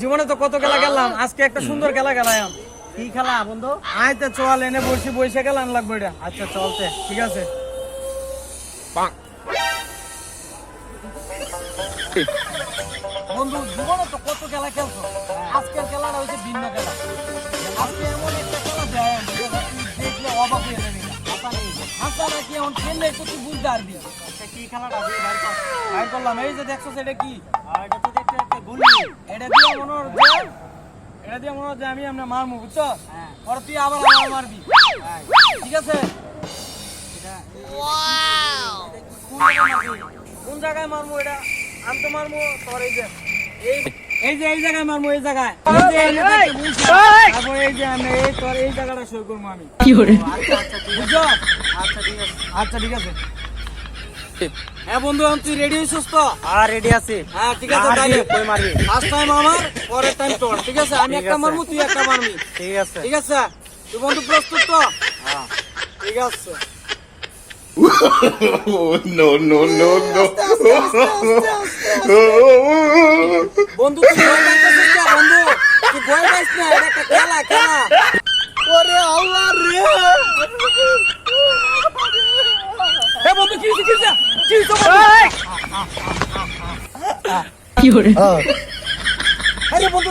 জীবনে তো কত খেলা খেললাম, আজকে একটা সুন্দর খেলা খেলাম। কি খেলা বন্ধু? আইতে চল, এনে বসে বসে খেলান লাগবে এটা। আচ্ছা চলতে। ঠিক আছে। বন্ধু জীবনে তো কত খেলা খেলছো, আজকের খেলাটা হচ্ছে ভিন্ন খেলা। আজকে এমন একটা খেলা দেয় দেখলে অবাক হয়ে যাবে। হাসা নাকি এখন খেললে তো তুই বুঝতে পারবি। আচ্ছা কি খেলাটা দিয়ে বাইর করলাম, এই যে দেখছো এটা কি? এটা তো দেখতে একটা গুলি। এটা দিয়ে মনে হচ্ছে আমি আমরা মারমু, বুঝছো? হ্যাঁ। পরে তুই আবার আমার মারবি, ঠিক আছে? কোন জায়গায় মারমু এটা? আমি তো মারমু তোর এই যে এই জায়গায় মারমু, এই জায়গায়। তারপর এই যে আমি তোর এই জায়গাটা সই করবো আমি। বুঝছো? আচ্ছা ঠিক আছে। হ্যাঁ বন্ধু, তুই রেডি হইছিস তো? আর রেডি আছি। হ্যাঁ ঠিক আছে, তাহলে কই মারবি? ফার্স্ট টাইম আমার, পরের টাইম তোর, ঠিক আছে? আমি ঠিক একটা আছে। মারমু, তুই একটা মারবি, ঠিক আছে। ঠিক আছে? তুই বন্ধু প্রস্তুত তো? হ্যাঁ। ঠিক আছে। no, no, no, no. বন্ধু তুই ভয় পাইছিস না? বন্ধু তুই ভয় পাইস না, এটা একটা খেলা খেলা। ওরে আল্লাহ রে! এ বন্ধু কি হইছে? কি হইছে? আরে বন্ধু